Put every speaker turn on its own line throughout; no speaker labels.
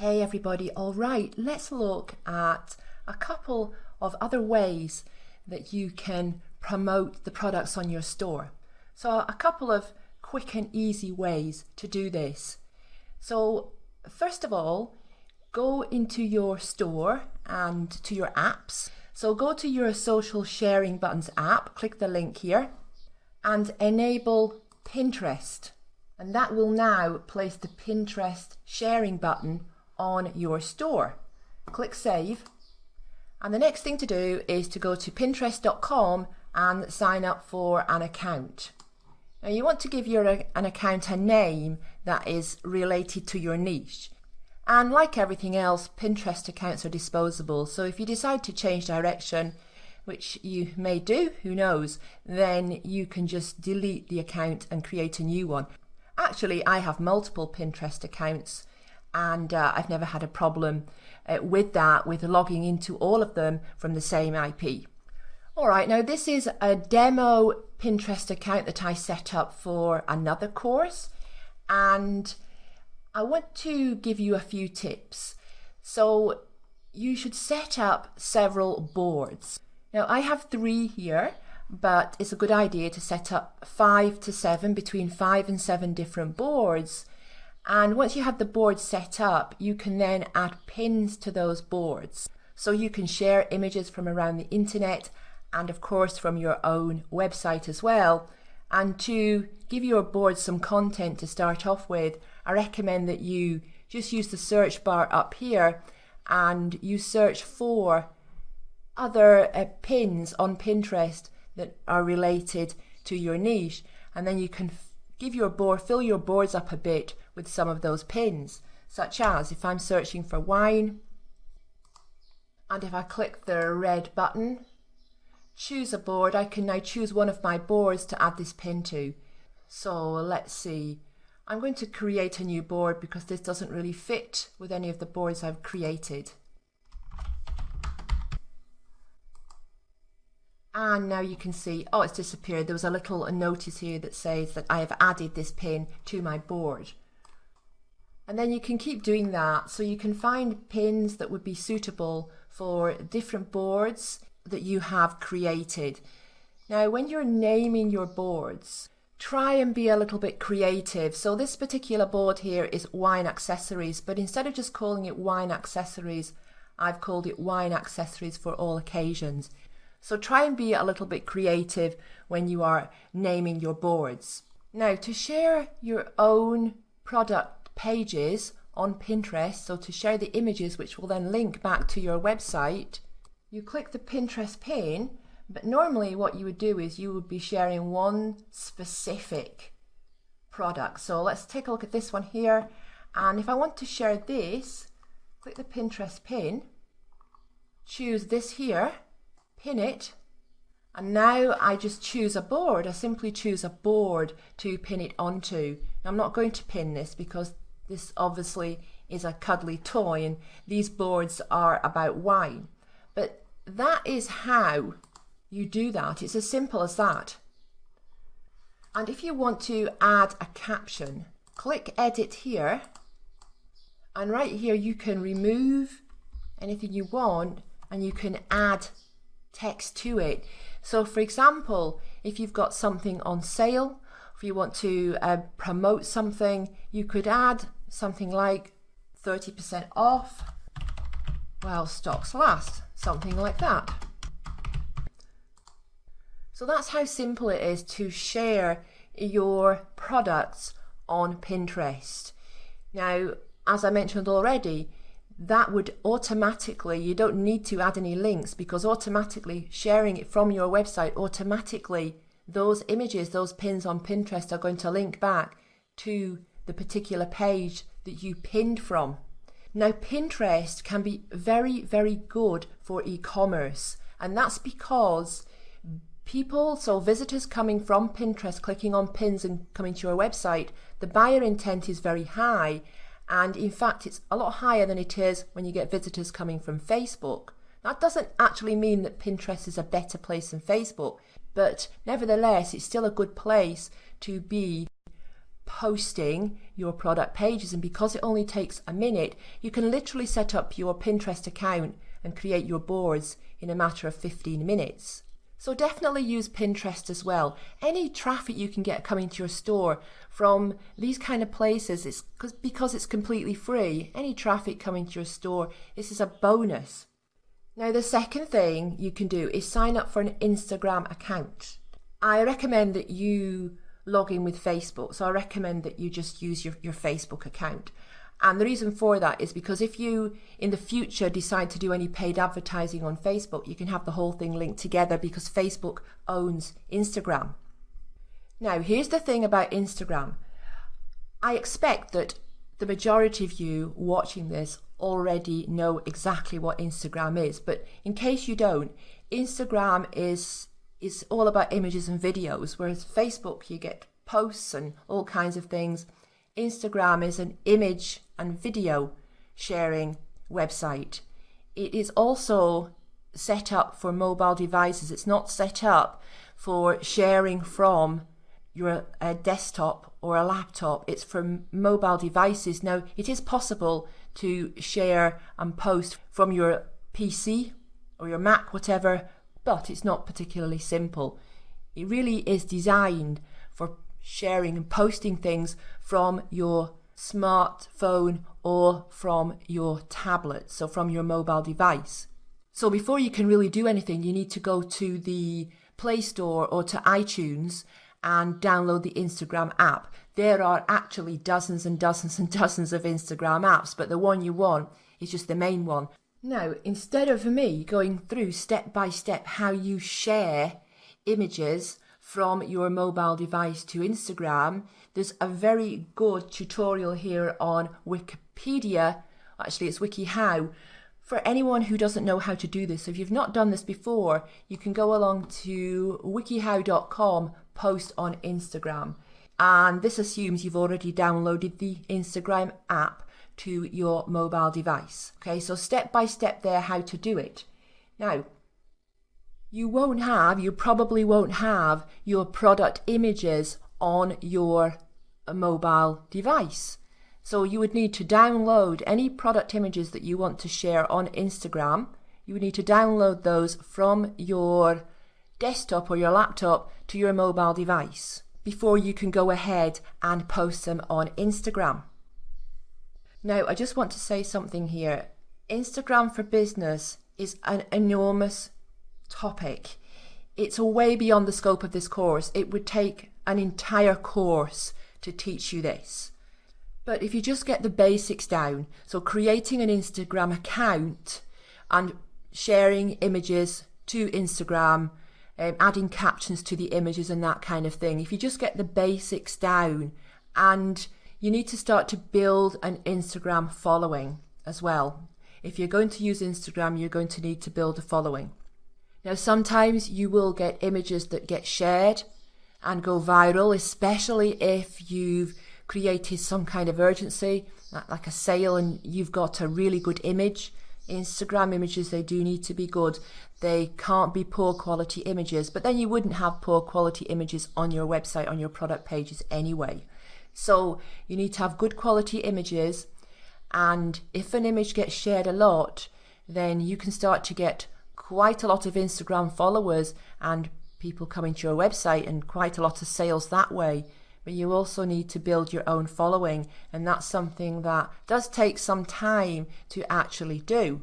Hey everybody, all right, let's look at a couple of other ways that you can promote the products on your store. So a couple of quick and easy ways to do this. So first of all, go into your store and to your apps. So go to your social sharing buttons app, click the link here and enable Pinterest. And that will now place the Pinterest sharing button on your store. Click save. And the next thing to do is to go to pinterest.com and sign up for an account. Now you want to give an account a name that is related to your niche. And like everything else, Pinterest accounts are disposable. So if you decide to change direction, which you may do, who knows, then you can just delete the account and create a new one. Actually, I have multiple Pinterest accounts and I've never had a problem with logging into all of them from the same IP. All right, now this is a demo Pinterest account that I set up for another course, and I want to give you a few tips. So you should set up several boards. Now I have 3 here, but it's a good idea to set up 5 to 7, between 5 and 7 different boards. And once you have the board set up, you can then add pins to those boards. So you can share images from around the internet and of course from your own website as well. And to give your board some content to start off with, I recommend that you just use the search bar up here and you search for other pins on Pinterest that are related to your niche, and then you can fill your boards up a bit with some of those pins, such as if I'm searching for wine, and if I click the red button, choose a board, I can now choose one of my boards to add this pin to. So let's see, I'm going to create a new board because this doesn't really fit with any of the boards I've created. And now you can see, oh, it's disappeared. There was a little notice here that says that I have added this pin to my board. And then you can keep doing that. So you can find pins that would be suitable for different boards that you have created. Now, when you're naming your boards, try and be a little bit creative. So this particular board here is wine accessories, but instead of just calling it wine accessories, I've called it wine accessories for all occasions. So try and be a little bit creative when you are naming your boards. Now, to share your own product pages on Pinterest, so to share the images which will then link back to your website, you click the Pinterest pin, but normally what you would do is you would be sharing one specific product. So let's take a look at this one here, and if I want to share this, click the Pinterest pin, choose this here, pin it, and now I just choose a board. I simply choose a board to pin it onto. Now, I'm not going to pin this because this obviously is a cuddly toy and these boards are about wine. But that is how you do that. It's as simple as that. And if you want to add a caption, click edit here, and right here you can remove anything you want and you can add text to it. So for example, if you've got something on sale, if you want to promote something, you could add something like 30% off while stocks last, something like that. So that's how simple it is to share your products on Pinterest. Now, as I mentioned already, that would automatically, you don't need to add any links because automatically sharing it from your website, automatically those images, those pins on Pinterest are going to link back to the particular page that you pinned from. Now, Pinterest can be very, very good for e-commerce, and that's because people, so visitors coming from Pinterest, clicking on pins and coming to your website, the buyer intent is very high. And in fact, it's a lot higher than it is when you get visitors coming from Facebook. That doesn't actually mean that Pinterest is a better place than Facebook, but nevertheless, it's still a good place to be posting your product pages, and because it only takes a minute, you can literally set up your Pinterest account and create your boards in a matter of 15 minutes. So definitely use Pinterest as well. Any traffic you can get coming to your store from these kind of places, because it's completely free. Any traffic coming to your store, this is a bonus. Now the second thing you can do is sign up for an Instagram account. I recommend that you log in with Facebook, so I recommend that you just use your Facebook account. And the reason for that is because if you in the future decide to do any paid advertising on Facebook, you can have the whole thing linked together because Facebook owns Instagram. Now, here's the thing about Instagram. I expect that the majority of you watching this already know exactly what Instagram is, but in case you don't, Instagram is all about images and videos, whereas Facebook, you get posts and all kinds of things. Instagram is an image and video sharing website. It is also set up for mobile devices. It's not set up for sharing from your desktop or a laptop. It's for mobile devices. Now, it is possible to share and post from your PC or your Mac, whatever, but it's not particularly simple. It really is designed for sharing and posting things from your smartphone or from your tablet, so from your mobile device. So before you can really do anything, you need to go to the Play Store or to iTunes and download the Instagram app. There are actually dozens and dozens and dozens of Instagram apps, but the one you want is just the main one. Now, instead of me going through step by step how you share images from your mobile device to Instagram, there's a very good tutorial here on Wikipedia. Actually, it's WikiHow. For anyone who doesn't know how to do this, so if you've not done this before, you can go along to wikihow.com, post on Instagram. And this assumes you've already downloaded the Instagram app to your mobile device. Okay, so step by step there how to do it. Now, you probably won't have your product images on your mobile device. So you would need to download any product images that you want to share on Instagram. You would need to download those from your desktop or your laptop to your mobile device before you can go ahead and post them on Instagram. Now, I just want to say something here. Instagram for Business is an enormous topic. It's way beyond the scope of this course. It would take an entire course to teach you this. But if you just get the basics down, so creating an Instagram account and sharing images to Instagram, adding captions to the images and that kind of thing, if you just get the basics down, and you need to start to build an Instagram following as well. If you're going to use Instagram, you're going to need to build a following. Now, sometimes you will get images that get shared and go viral, especially if you've created some kind of urgency, like a sale, and you've got a really good image. Instagram images, they do need to be good. They can't be poor quality images, but then you wouldn't have poor quality images on your website, on your product pages anyway. So you need to have good quality images, and if an image gets shared a lot, then you can start to get quite a lot of Instagram followers and people coming to your website and quite a lot of sales that way. But you also need to build your own following, and that's something that does take some time to actually do.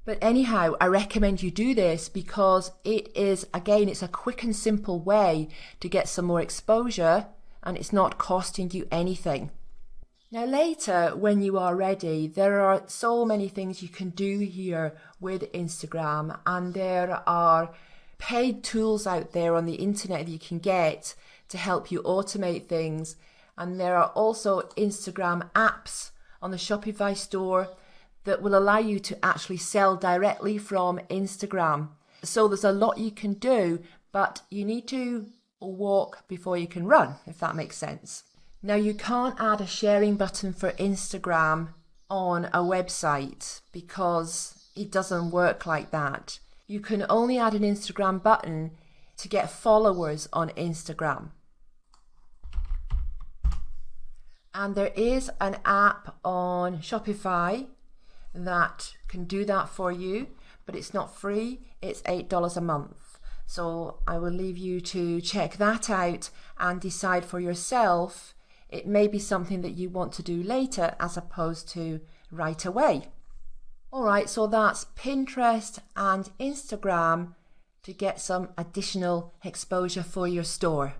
But anyhow, I recommend you do this because it is, again, it's a quick and simple way to get some more exposure, and it's not costing you anything. Now later, when you are ready, there are so many things you can do here with Instagram, and there are paid tools out there on the internet that you can get to help you automate things. And there are also Instagram apps on the Shopify store that will allow you to actually sell directly from Instagram. So there's a lot you can do, but you need to walk before you can run, if that makes sense. Now, you can't add a sharing button for Instagram on a website because it doesn't work like that. You can only add an Instagram button to get followers on Instagram. And there is an app on Shopify that can do that for you, but it's not free. It's $8 a month. So I will leave you to check that out and decide for yourself. It may be something that you want to do later as opposed to right away. All right, so that's Pinterest and Instagram to get some additional exposure for your store.